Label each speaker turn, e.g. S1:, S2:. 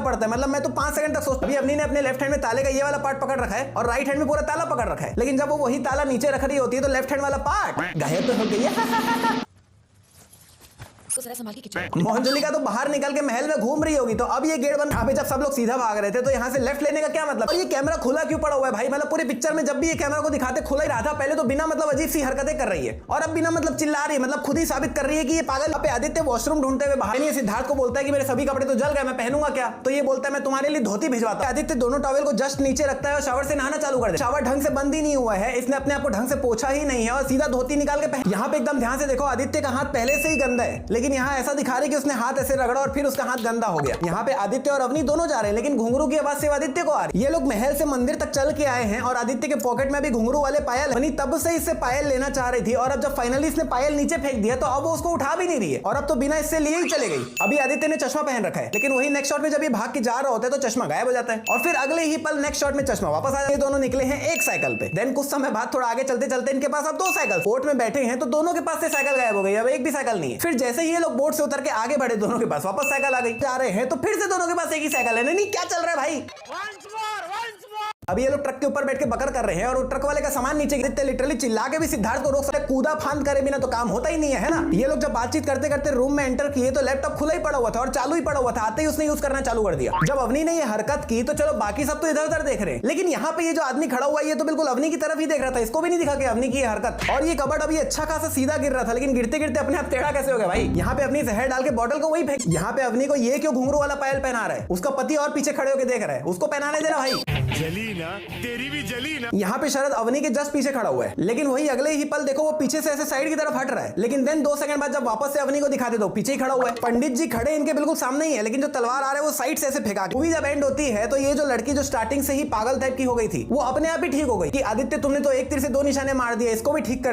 S1: पड़ता है। मतलब मैं तो 5 सेकंड तक सोचता। अभी अवनी ने अपने लेफ्ट हैंड में ताले का ये वाला पार्ट पकड़ रखा है और राइट हैंड में पूरा ताला पकड़ रखा है, लेकिन जब वो वही ताला नीचे रख रही होती है तो लेफ्ट हैंड वाला पार्ट गायब तो हो गई है। मोहनजोलिका तो बाहर निकल के महल में घूम रही होगी। तो अब ये गेट बंद। यहाँ पे जब सब लोग सीधा भाग रहे थे तो यहाँ से लेफ्ट लेने का क्या मतलब? और ये कैमरा खुला क्यों पड़ा हुआ है भाई? मतलब पूरी पिक्चर में जब भी ये कैमरा को दिखाते खुला ही रहा था। पहले तो बिना मतलब अजीब सी हरकतें कर रही है और अब बिना मतलब चिल्ला रही है, मतलब खुद ही साबित कर रही है कि ये पागल। अब आदित्य वॉशरूम ढूंढते हुए बाहर नहीं, सिद्धार्थ को बोलता है कि मेरे सभी कपड़े तो जल गए, मैं पहनूंगा क्या? तो ये बोलता है मैं तुम्हारे लिए धोती भिजवाता हूं। आदित्य दोनों टॉवेल को जस्ट नीचे रखता है और शावर से नहाना चालू कर देता है। शावर ढंग से बंद ही नहीं हुआ है, इसने अपने आप को ढंग से पोछा ही नहीं है और सीधा धोती निकाल के पहन। यहाँ पे एकदम ध्यान से देखो, आदित्य का हाथ पहले से ही गंदा है, लेकिन यहाँ ऐसा दिखा रहे कि उसने हाथ ऐसे रगड़ा और फिर उसका हाथ गंदा हो गया। यहाँ पे आदित्य और अवनी दोनों जा रहे हैं, लेकिन घुंघरू की आवाज सिर्फ आदित्य को आ रही है। ये लोग महल से मंदिर तक चल के आए हैं और आदित्य के पॉकेट में भी घुंघरू वाले पायल। अवनी तब से इससे पायल लेना चाह रही थी और अब जब फाइनली इसने पायल नीचे फेंक दिया तो अब वो उसको उठा भी नहीं रही है और अब तो बिना इससे लिए ही चले गई। अभी आदित्य ने चश्मा पहन रखा है, लेकिन वही नेक्स्ट शॉट में जब ये भाग के जा रहा होता है तो चश्मा गायब हो जाता है और फिर अगले ही पल नेक्स्ट शॉट में चश्मा वापस आ जाता है। दोनों निकले हैं एक साइकिल पे। देन कुछ समय बाद थोड़ा आगे चलते चलते इनके पास अब 2 साइकिल। बोट में बैठे हैं तो दोनों के पास से साइकिल गायब हो गई, अब एक भी साइकिल नहीं है। फिर जैसे ही ये लोग बोट से उतर के आगे बढ़े दोनों के पास वापस साइकिल आ गई। जा रहे हैं तो फिर से दोनों के पास एक ही साइकिल है। नहीं क्या चल रहा है भाई? अभी ये लोग ट्रक के ऊपर बैठ के बकर कर रहे हैं और वो ट्रक वाले का सामान नीचे गिरते लिटरली चिल्ला के भी सिद्धार्थ को रोक सकते, कूदा फांद करे बिना तो काम होता ही नहीं है ना। ये लोग जब बातचीत करते करते रूम में एंटर किए तो लैपटॉप खुला ही पड़ा हुआ था और चालू ही पड़ा हुआ था। आते ही उसने यूज करना चालू कर दिया। जब अवनी ने ये हरकत की तो चलो बाकी सब तो इधर उधर देख रहे हैं, लेकिन यहाँ पे ये जो आदमी खड़ा हुआ है ये तो बिल्कुल अवनी की तरफ ही देख रहा था। इसको भी नहीं दिखा कि अवनी की हरकत। और ये कबर्ड अभी अच्छा खासा सीधा गिर रहा था, लेकिन गिरते गिरते अपने आप टेढ़ा कैसे हो गया भाई? यहाँ पे अपनी जहर डाल के बॉटल को वही फेंक। यहाँ पे अवनी को ये क्यों घुंघरू वाला पायल पहना रहा है? उसका पति और पीछे खड़े होकर देख रहा है, उसको पहनाने देना भाई।
S2: जली ना तेरी भी जली ना।
S1: यहाँ पे शरद अवनी के जस्ट पीछे खड़ा हुआ है, लेकिन वही अगले ही पल देखो वो पीछे से ऐसे साइड की तरफ हट रहा है। लेकिन देन 2 सेकंड बाद जब वापस से अवनी को दिखाते तो पीछे ही खड़ा हुआ है। पंडित जी खड़े इनके बिल्कुल सामने ही है, लेकिन जो तलवार आ रहा है वो साइड से ऐसे फेंका। मूवी जब एंड होती है तो ये जो लड़की जो स्टार्टिंग से ही पागल टाइप की हो गई थी वो अपने आप ही ठीक हो गई कि आदित्य तुमने तो एक तीर से 2 निशाने मार दिए, इसको भी ठीक कर